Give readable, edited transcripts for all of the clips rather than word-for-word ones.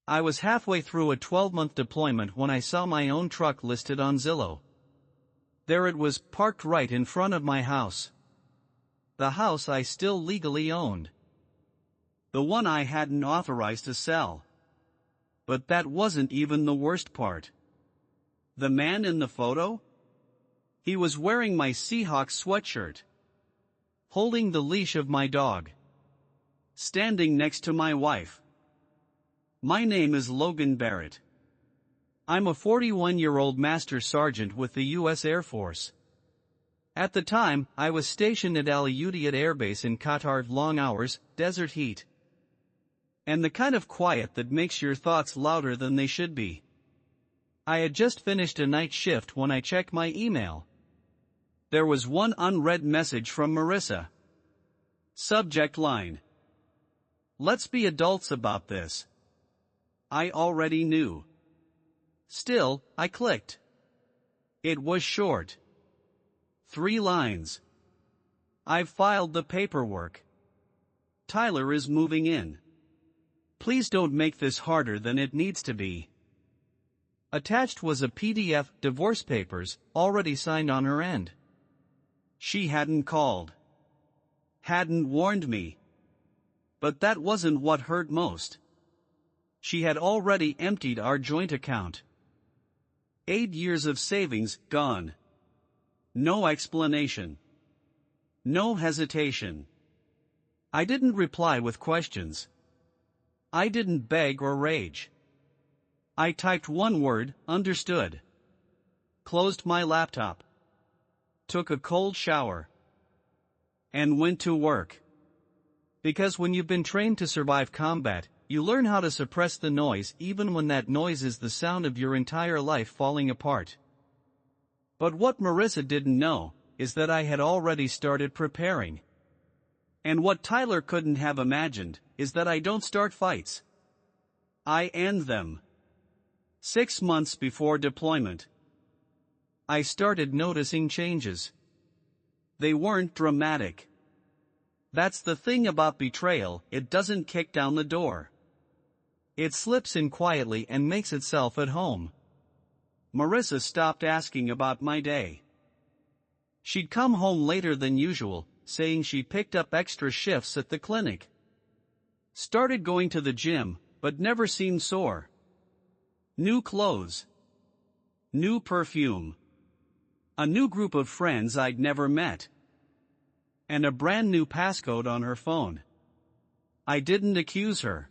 I was halfway through a 12-month deployment when I saw my own truck listed on Zillow. There it was, parked right in front of my house. The house I still legally owned. The one I hadn't authorized to sell. But that wasn't even the worst part. The man in the photo? He was wearing my Seahawks sweatshirt. Holding the leash of my dog. Standing next to my wife. My name is Logan Barrett. I'm a 41-year-old Master Sergeant with the U.S. Air Force. At the time, I was stationed at Al Udeid Air Base in Qatar. Long hours, desert heat. And the kind of quiet that makes your thoughts louder than they should be. I had just finished a night shift when I checked my email. There was one unread message from Marissa. Subject line. Let's be adults about this. I already knew. Still, I clicked. It was short. 3 lines. I've filed the paperwork. Tyler is moving in. Please don't make this harder than it needs to be. Attached was a PDF, divorce papers, already signed on her end. She hadn't called. Hadn't warned me. But that wasn't what hurt most. She had already emptied our joint account. 8 years of savings gone. No explanation. No hesitation. I didn't reply with questions. I didn't beg or rage. I typed one word, understood. Closed my laptop. Took a cold shower. And went to work. Because when you've been trained to survive combat, you learn how to suppress the noise even when that noise is the sound of your entire life falling apart. But what Marissa didn't know is that I had already started preparing. And what Tyler couldn't have imagined is that I don't start fights. I end them. 6 months before deployment. I started noticing changes. They weren't dramatic. That's the thing about betrayal, it doesn't kick down the door. It slips in quietly and makes itself at home. Marissa stopped asking about my day. She'd come home later than usual, saying she picked up extra shifts at the clinic. Started going to the gym, but never seemed sore. New clothes. New perfume. A new group of friends I'd never met. And a brand new passcode on her phone. I didn't accuse her.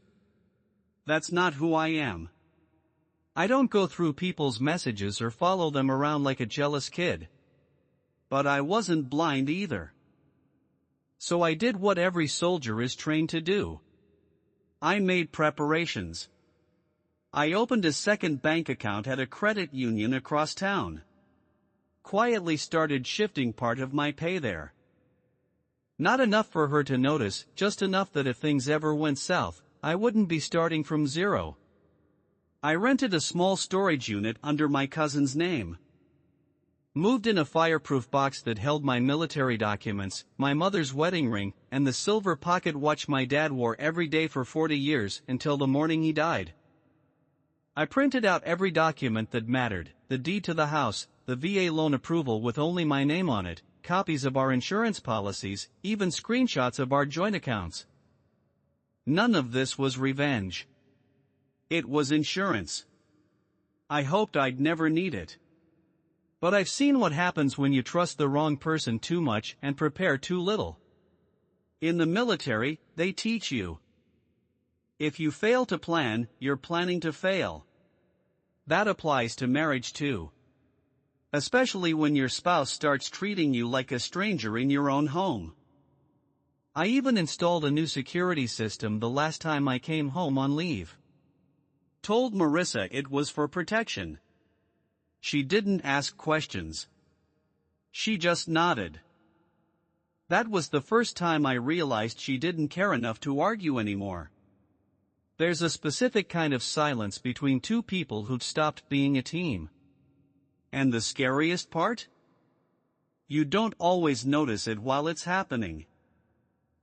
That's not who I am. I don't go through people's messages or follow them around like a jealous kid. But I wasn't blind either. So I did what every soldier is trained to do. I made preparations. I opened a second bank account at a credit union across town. Quietly started shifting part of my pay there. Not enough for her to notice, just enough that if things ever went south, I wouldn't be starting from zero. I rented a small storage unit under my cousin's name. Moved in a fireproof box that held my military documents, my mother's wedding ring, and the silver pocket watch my dad wore every day for 40 years until the morning he died. I printed out every document that mattered, the deed to the house, the VA loan approval with only my name on it, copies of our insurance policies, even screenshots of our joint accounts. None of this was revenge. It was insurance. I hoped I'd never need it. But I've seen what happens when you trust the wrong person too much and prepare too little. In the military, they teach you. If you fail to plan, you're planning to fail. That applies to marriage too. Especially when your spouse starts treating you like a stranger in your own home. I even installed a new security system the last time I came home on leave. Told Marissa it was for protection. She didn't ask questions. She just nodded. That was the first time I realized she didn't care enough to argue anymore. There's a specific kind of silence between two people who've stopped being a team. And the scariest part? You don't always notice it while it's happening.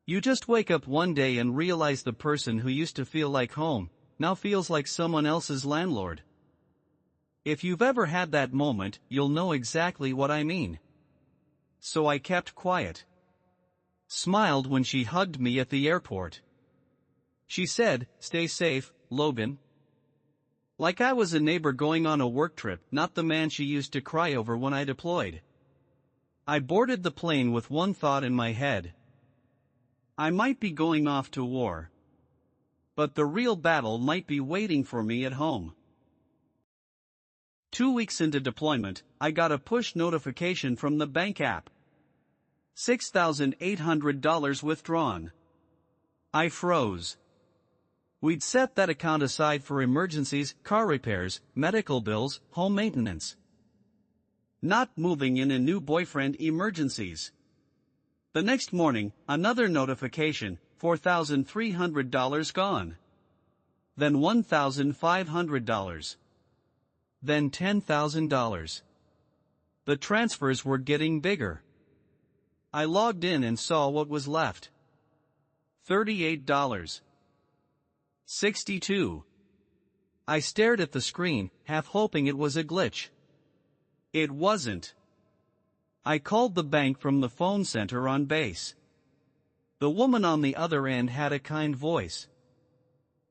You just wake up one day and realize the person who used to feel like home, now feels like someone else's landlord. If you've ever had that moment, you'll know exactly what I mean. So I kept quiet. Smiled when she hugged me at the airport. She said, "Stay safe, Logan." Like I was a neighbor going on a work trip, not the man she used to cry over when I deployed. I boarded the plane with one thought in my head. I might be going off to war. But the real battle might be waiting for me at home. 2 weeks into deployment, I got a push notification from the bank app. $6,800 withdrawn. I froze. We'd set that account aside for emergencies, car repairs, medical bills, home maintenance. Not moving in and new boyfriend emergencies. The next morning, another notification, $4,300 gone. Then $1,500. Then $10,000. The transfers were getting bigger. I logged in and saw what was left. $38. 62. I stared at the screen, half hoping it was a glitch. It wasn't. I called the bank from the phone center on base. The woman on the other end had a kind voice.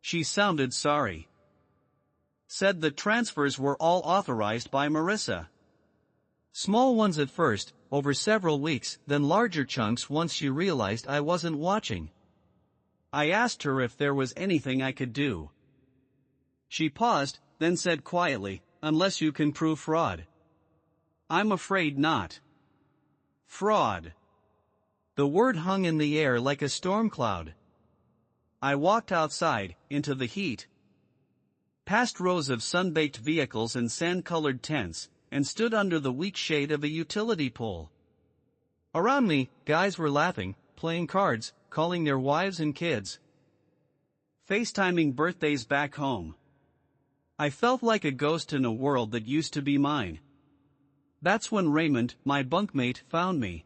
She sounded sorry. Said the transfers were all authorized by Marissa. Small ones at first, over several weeks, then larger chunks once she realized I wasn't watching. I asked her if there was anything I could do. She paused, then said quietly, "Unless you can prove fraud." "I'm afraid not." Fraud. The word hung in the air like a storm cloud. I walked outside, into the heat. Past rows of sun-baked vehicles and sand-colored tents, and stood under the weak shade of a utility pole. Around me, guys were laughing, playing cards, calling their wives and kids. FaceTiming birthdays back home. I felt like a ghost in a world that used to be mine. That's when Raymond, my bunkmate, found me.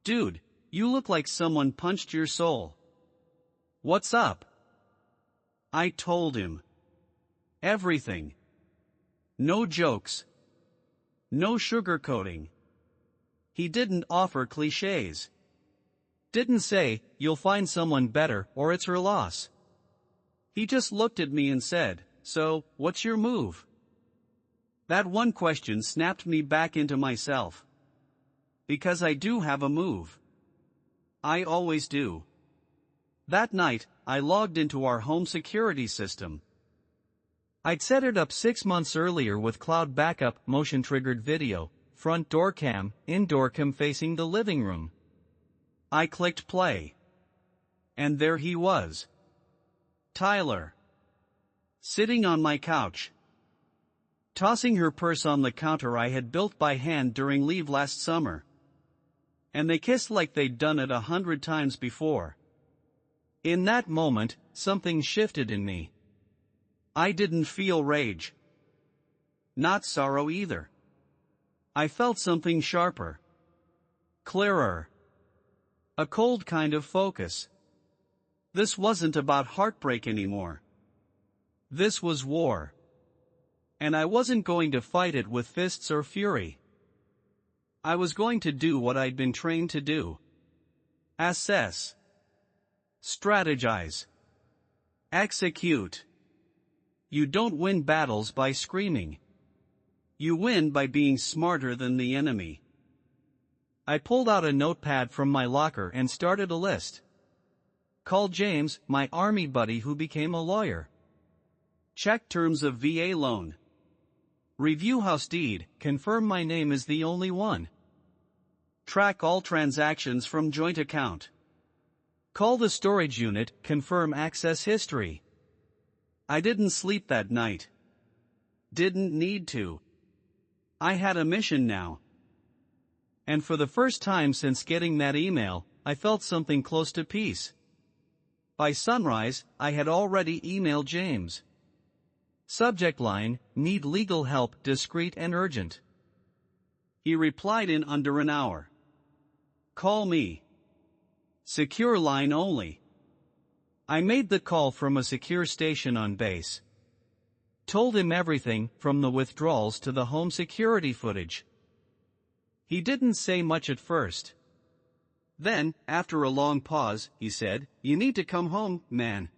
"Dude, you look like someone punched your soul. What's up?" I told him. Everything. No jokes. No sugarcoating. He didn't offer cliches. Didn't say, "You'll find someone better or it's her loss." He just looked at me and said, "So, what's your move?" That one question snapped me back into myself. Because I do have a move. I always do. That night, I logged into our home security system. I'd set it up 6 months earlier with cloud backup, motion-triggered video, front door cam, indoor cam facing the living room. I clicked play. And there he was. Tyler. Sitting on my couch. Tossing her purse on the counter I had built by hand during leave last summer. And they kissed like they'd done it 100 times before. In that moment, something shifted in me. I didn't feel rage. Not sorrow either. I felt something sharper. Clearer. A cold kind of focus. This wasn't about heartbreak anymore. This was war. And I wasn't going to fight it with fists or fury. I was going to do what I'd been trained to do. Assess. Strategize. Execute. You don't win battles by screaming. You win by being smarter than the enemy. I pulled out a notepad from my locker and started a list. Call James, my army buddy who became a lawyer. Check terms of VA loan. Review house deed, confirm my name is the only one. Track all transactions from joint account. Call the storage unit, confirm access history. I didn't sleep that night. Didn't need to. I had a mission now. And for the first time since getting that email, I felt something close to peace. By sunrise, I had already emailed James. Subject line, need legal help, discreet and urgent. He replied in under an hour. Call me. Secure line only. I made the call from a secure station on base. Told him everything, from the withdrawals to the home security footage. He didn't say much at first. Then, after a long pause, he said, "You need to come home, man.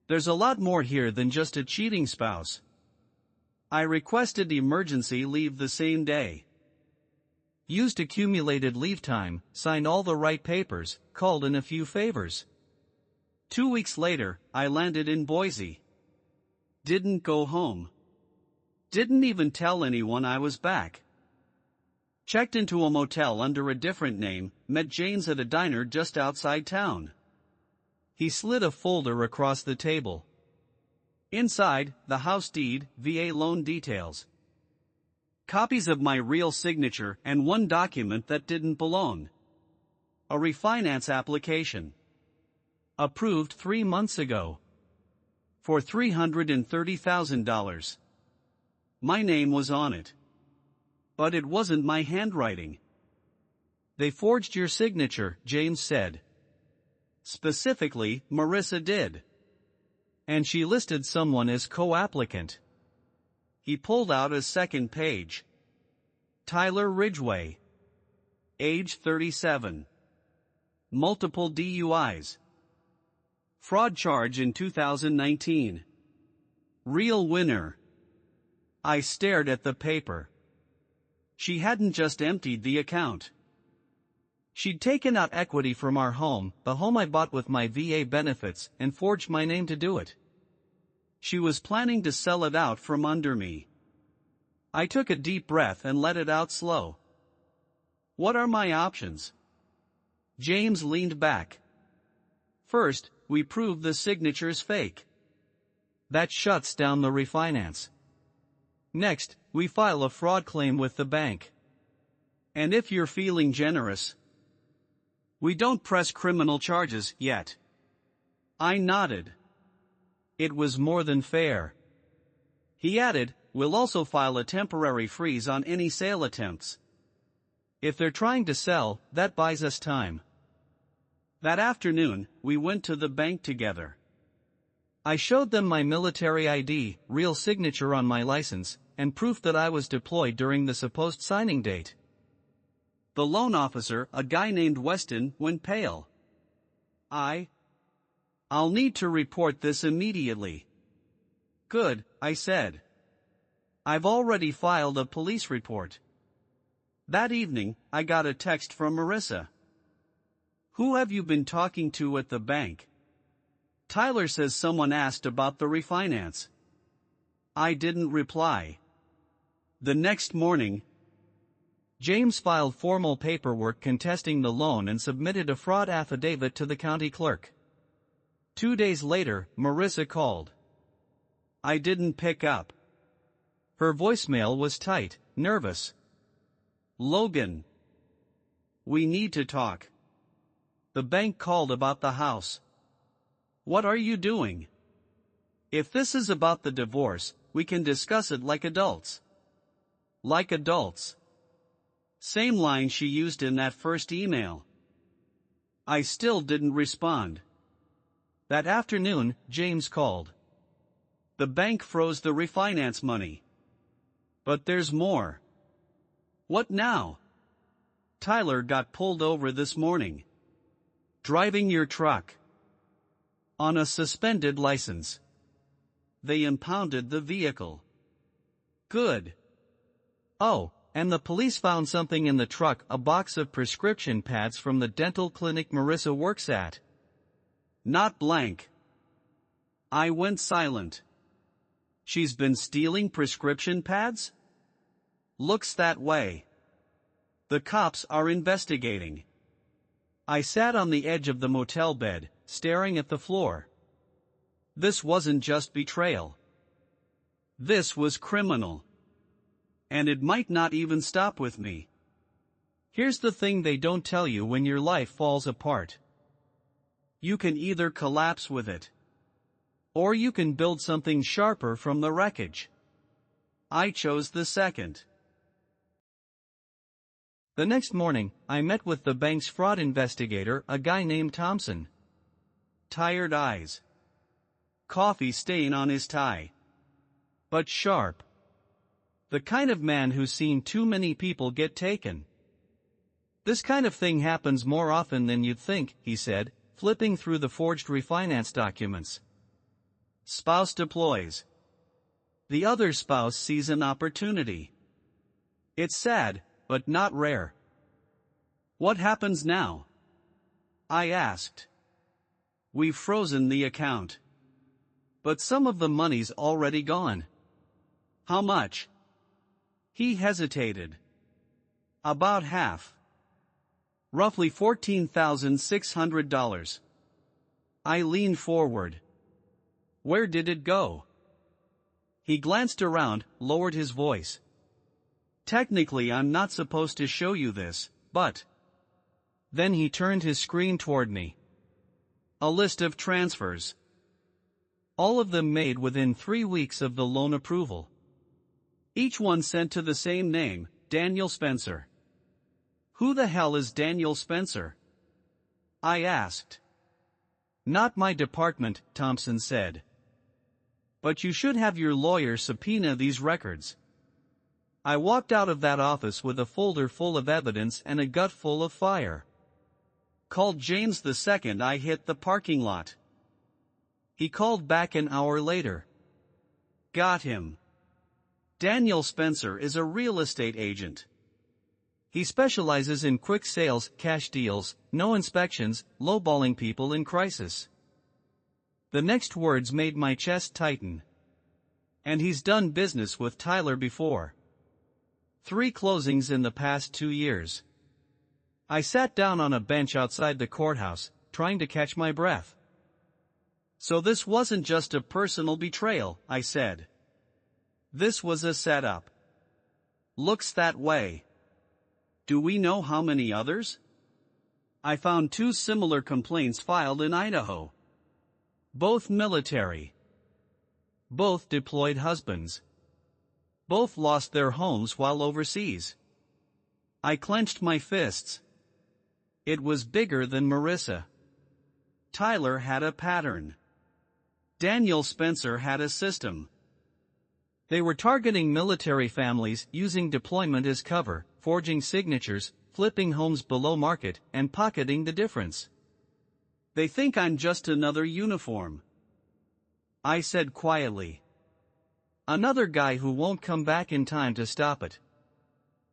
There's a lot more here than just a cheating spouse." I requested emergency leave the same day. Used accumulated leave time, signed all the right papers, called in a few favors. 2 weeks later, I landed in Boise. Didn't go home. Didn't even tell anyone I was back. Checked into a motel under a different name, met James at a diner just outside town. He slid a folder across the table. Inside, the house deed, VA loan details. Copies of my real signature and one document that didn't belong. A refinance application. Approved 3 months ago. For $330,000. My name was on it. But it wasn't my handwriting. "They forged your signature," James said. Specifically, Marissa did. And she listed someone as co-applicant. He pulled out a second page. Tyler Ridgway. Age 37. Multiple DUIs. Fraud charge in 2019. Real winner. I stared at the paper. She hadn't just emptied the account. She'd taken out equity from our home, the home I bought with my VA benefits, and forged my name to do it. She was planning to sell it out from under me. I took a deep breath and let it out slow. What are my options? James leaned back. First, we prove the signature's fake. That shuts down the refinance. Next, we file a fraud claim with the bank. And if you're feeling generous, we don't press criminal charges yet. I nodded. It was more than fair. He added, "We'll also file a temporary freeze on any sale attempts. If they're trying to sell, that buys us time." That afternoon, we went to the bank together. I showed them my military ID, real signature on my license, and proof that I was deployed during the supposed signing date. The loan officer, a guy named Weston, went pale. "I'll need to report this immediately." "Good," I said. "I've already filed a police report." That evening, I got a text from Marissa. "Who have you been talking to at the bank? Tyler says someone asked about the refinance." I didn't reply. The next morning, James filed formal paperwork contesting the loan and submitted a fraud affidavit to the county clerk. 2 days later, Marissa called. I didn't pick up. Her voicemail was tight, nervous. "Logan. We need to talk. The bank called about the house." "What are you doing? If this is about the divorce, we can discuss it like adults." "Like adults." Same line she used in that first email. I still didn't respond. That afternoon, James called. The bank froze the refinance money. But there's more. "What now?" "Tyler got pulled over this morning. Driving your truck. On a suspended license. They impounded the vehicle." "Good." "Oh, and the police found something in the truck, a box of prescription pads from the dental clinic Marissa works at." Not blank. I went silent. "She's been stealing prescription pads?" "Looks that way. The cops are investigating." I sat on the edge of the motel bed, staring at the floor. This wasn't just betrayal. This was criminal. And it might not even stop with me. Here's the thing they don't tell you when your life falls apart. You can either collapse with it, or you can build something sharper from the wreckage. I chose the second. The next morning, I met with the bank's fraud investigator, a guy named Thompson. tired eyes. Coffee stain on his tie. But sharp. The kind of man who's seen too many people get taken. This kind of thing happens more often than you'd think, he said, flipping through the forged refinance documents. Spouse deploys. The other spouse sees an opportunity. It's sad, but not rare. What happens now? I asked. We've frozen the account. But some of the money's already gone. How much? He hesitated. About half. Roughly $14,600. I leaned forward. Where did it go? He glanced around, lowered his voice. Technically, I'm not supposed to show you this, but... Then he turned his screen toward me. A list of transfers. All of them made within 3 weeks of the loan approval. Each one sent to the same name, Daniel Spencer. Who the hell is Daniel Spencer? I asked. Not my department, Thompson said. But you should have your lawyer subpoena these records. I walked out of that office with a folder full of evidence and a gut full of fire. Called James the second I hit the parking lot. He called back an hour later. Got him. Daniel Spencer is a real estate agent. He specializes in quick sales, cash deals, no inspections, lowballing people in crisis. The next words made my chest tighten. And he's done business with Tyler before. 3 closings in the past 2 years. I sat down on a bench outside the courthouse, trying to catch my breath. So this wasn't just a personal betrayal, I said. This was a setup. Looks that way. Do we know how many others? I found 2 similar complaints filed in Idaho. Both military. Both deployed husbands. Both lost their homes while overseas. I clenched my fists. It was bigger than Marissa. Tyler had a pattern. Daniel Spencer had a system. They were targeting military families, using deployment as cover, forging signatures, flipping homes below market, and pocketing the difference. They think I'm just another uniform. I said quietly. Another guy who won't come back in time to stop it.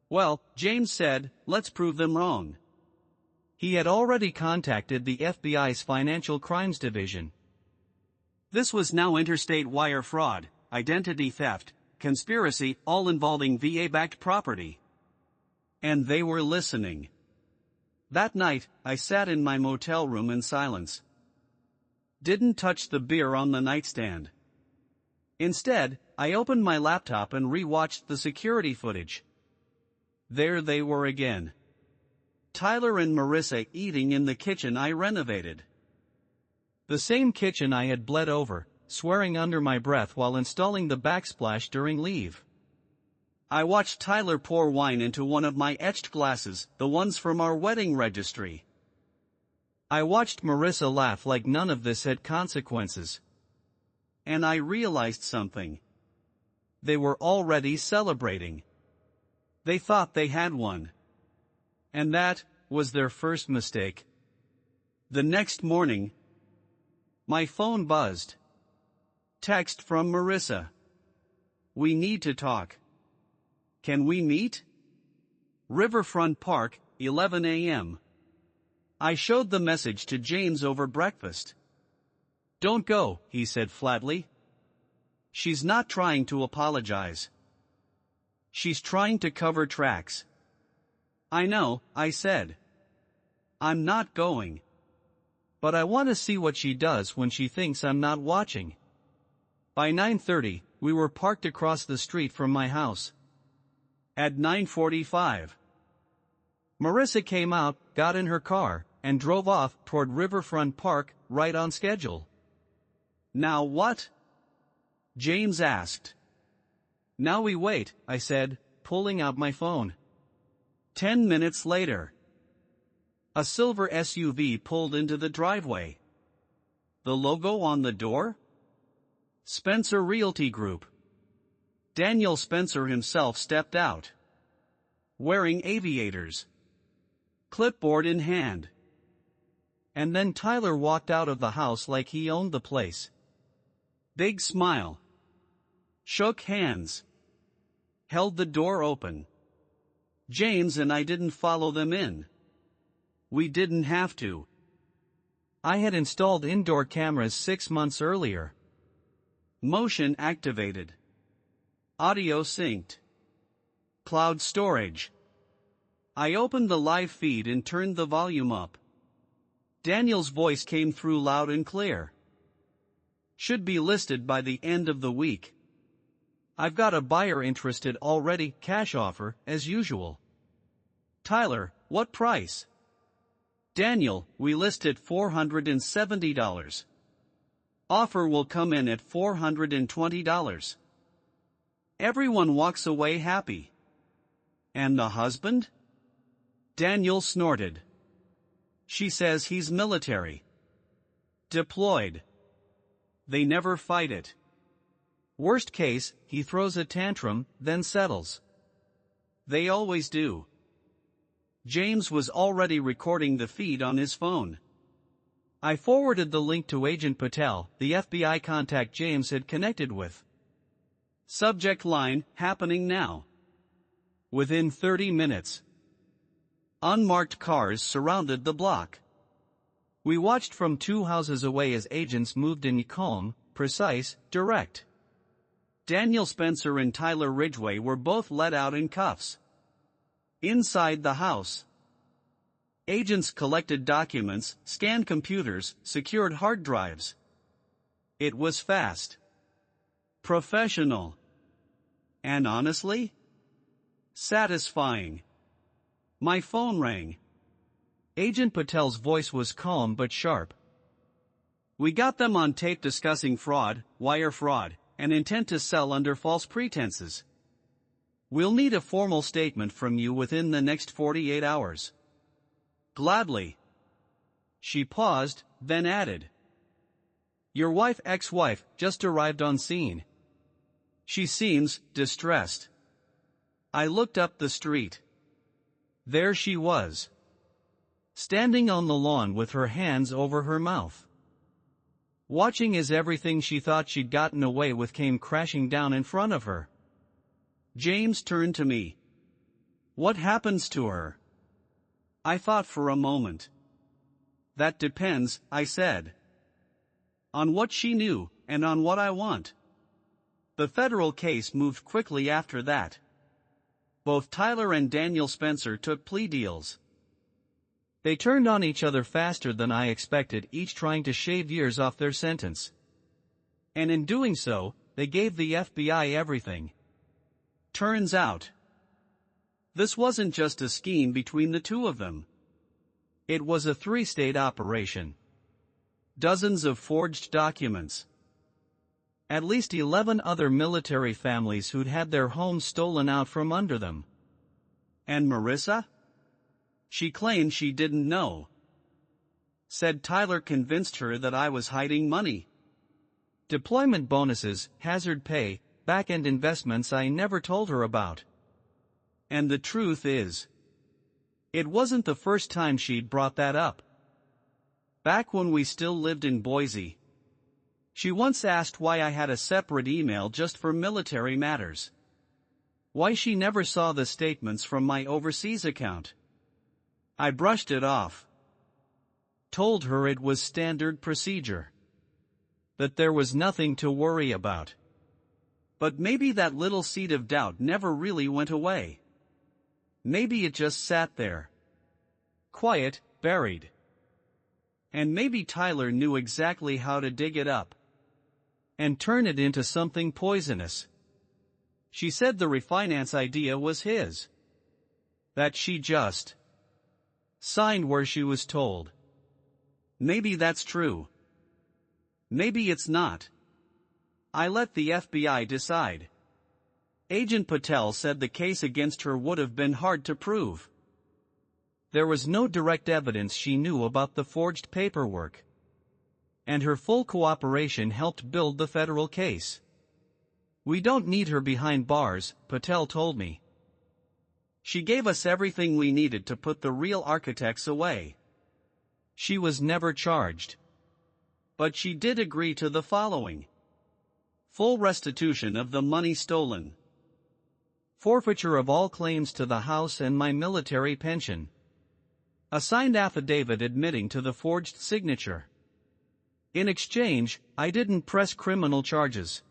Well, James said, let's prove them wrong. He had already contacted the FBI's Financial Crimes Division. This was now interstate wire fraud, identity theft, conspiracy, all involving VA-backed property. And they were listening. That night, I sat in my motel room in silence. Didn't touch the beer on the nightstand. Instead, I opened my laptop and re-watched the security footage. There they were again. Tyler and Marissa eating in the kitchen I renovated. The same kitchen I had bled over, swearing under my breath while installing the backsplash during leave. I watched Tyler pour wine into one of my etched glasses, the ones from our wedding registry. I watched Marissa laugh like none of this had consequences. And I realized something. They were already celebrating. They thought they had one. And that was their first mistake. The next morning, my phone buzzed. Text from Marissa. We need to talk. Can we meet? Riverfront Park, 11 a.m. I showed the message to James over breakfast. Don't go, he said flatly. She's not trying to apologize. She's trying to cover tracks. I know, I said. I'm not going. But I want to see what she does when she thinks I'm not watching. By 9:30, we were parked across the street from my house. At 9:45, Marissa came out, got in her car, and drove off toward Riverfront Park, right on schedule. Now what? James asked. Now we wait, I said, pulling out my phone. 10 minutes later, a silver SUV pulled into the driveway. The logo on the door? Spencer Realty Group. Daniel Spencer himself stepped out, wearing aviators, clipboard in hand. And then Tyler walked out of the house like he owned the place. Big smile. Shook hands. Held the door open. James and I didn't follow them in. We didn't have to. I had installed indoor cameras 6 months earlier. Motion activated. Audio synced. Cloud storage. I opened the live feed and turned the volume up. Daniel's voice came through loud and clear. Should be listed by the end of the week. I've got a buyer interested already, cash offer, as usual. Tyler, what price? Daniel, we list at $470. Offer will come in at $420. Everyone walks away happy. And the husband? Daniel snorted. She says he's military. Deployed. They never fight it. Worst case, he throws a tantrum, then settles. They always do. James was already recording the feed on his phone. I forwarded the link to Agent Patel, the FBI contact James had connected with. Subject line, happening now. Within 30 minutes. Unmarked cars surrounded the block. We watched from 2 houses away as agents moved in calm, precise, direct. Daniel Spencer and Tyler Ridgway were both let out in cuffs. Inside the house, agents collected documents, scanned computers, secured hard drives. It was fast, professional, and honestly, satisfying. My phone rang. Agent Patel's voice was calm but sharp. We got them on tape discussing fraud, wire fraud, and intent to sell under false pretenses. We'll need a formal statement from you within the next 48 hours. Gladly. She paused, then added. Your ex-wife, just arrived on scene. She seems distressed. I looked up the street. There she was, standing on the lawn with her hands over her mouth, watching as everything she thought she'd gotten away with came crashing down in front of her. James turned to me. What happens to her? I thought for a moment. That depends, I said. On what she knew, and on what I want. The federal case moved quickly after that. Both Tyler and Daniel Spencer took plea deals. They turned on each other faster than I expected, each trying to shave years off their sentence. And in doing so, they gave the FBI everything. Turns out, this wasn't just a scheme between the two of them. It was a 3-state operation. Dozens of forged documents. At least 11 other military families who'd had their homes stolen out from under them. And Marissa? She claimed she didn't know. Said Tyler convinced her that I was hiding money. Deployment bonuses, hazard pay, back-end investments I never told her about. And the truth is, it wasn't the first time she'd brought that up. Back when we still lived in Boise, she once asked why I had a separate email just for military matters. Why she never saw the statements from my overseas account. I brushed it off. Told her it was standard procedure. That there was nothing to worry about. But maybe that little seed of doubt never really went away. Maybe it just sat there. Quiet, buried. And maybe Tyler knew exactly how to dig it up. And turn it into something poisonous. She said the refinance idea was his. That she just signed where she was told. Maybe that's true. Maybe it's not. I let the FBI decide. Agent Patel said the case against her would have been hard to prove. There was no direct evidence she knew about the forged paperwork. and her full cooperation helped build the federal case. "We don't need her behind bars," Patel told me. "She gave us everything we needed to put the real architects away." She was never charged. But she did agree to the following: full restitution of the money stolen, forfeiture of all claims to the house and my military pension, a signed affidavit admitting to the forged signature. In exchange, I didn't press criminal charges.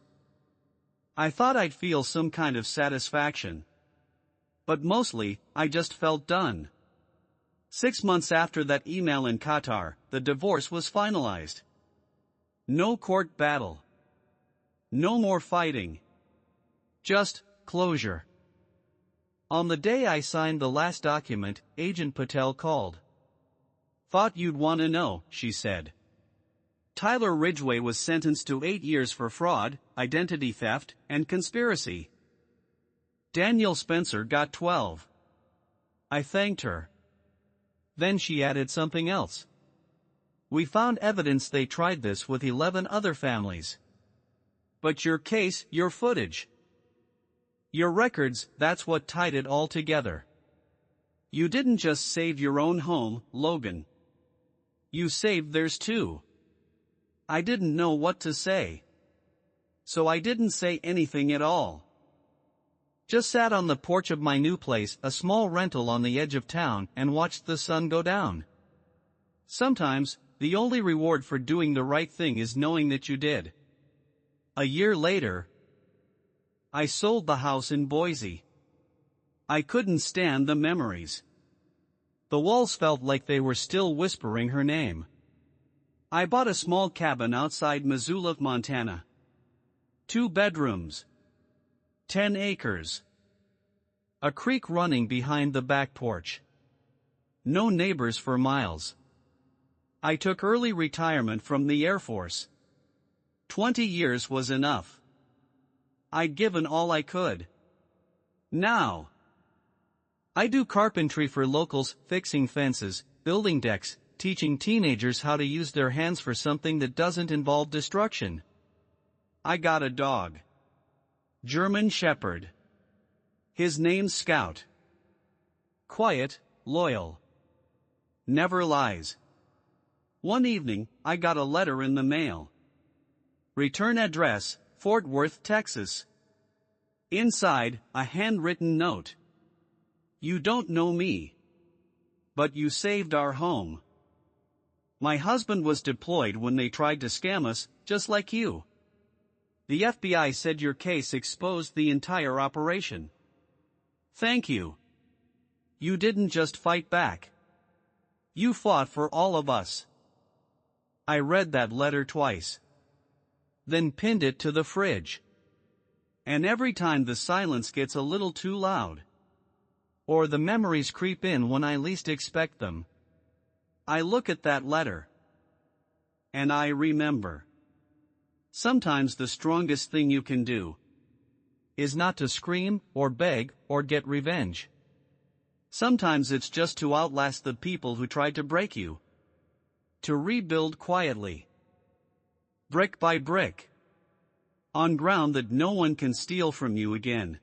I thought I'd feel some kind of satisfaction. But mostly, I just felt done. 6 months after that email in Qatar, the divorce was finalized. No court battle. No more fighting. Just closure. On the day I signed the last document, Agent Patel called. "Thought you'd want to know," she said. "Tyler Ridgway was sentenced to 8 years for fraud, identity theft, and conspiracy. Daniel Spencer got 12. I thanked her. Then she added something else. "We found evidence they tried this with 11 other families. But your case, your footage, your records, that's what tied it all together. You didn't just save your own home, Logan. You saved theirs too." I didn't know what to say. So I didn't say anything at all. Just sat on the porch of my new place, a small rental on the edge of town, and watched the sun go down. Sometimes, the only reward for doing the right thing is knowing that you did. A year later, I sold the house in Boise. I couldn't stand the memories. The walls felt like they were still whispering her name. I bought a small cabin outside Missoula, Montana. 2 bedrooms. 10 acres. A creek running behind the back porch. No neighbors for miles. I took early retirement from the Air Force. 20 years was enough. I'd given all I could. Now, I do carpentry for locals, fixing fences, building decks, teaching teenagers how to use their hands for something that doesn't involve destruction. I got a dog. German Shepherd. His name's Scout. Quiet, loyal. Never lies. One evening, I got a letter in the mail. Return address, Fort Worth, Texas. Inside, a handwritten note. You don't know me. But you saved our home. My husband was deployed when they tried to scam us, just like you. The FBI said your case exposed the entire operation. Thank you. You didn't just fight back. You fought for all of us. I read that letter twice. Then pinned it to the fridge. And every time the silence gets a little too loud, or the memories creep in when I least expect them, I look at that letter. And I remember. Sometimes the strongest thing you can do is not to scream, or beg, or get revenge. Sometimes it's just to outlast the people who tried to break you. To rebuild quietly. Brick by brick. On ground that no one can steal from you again.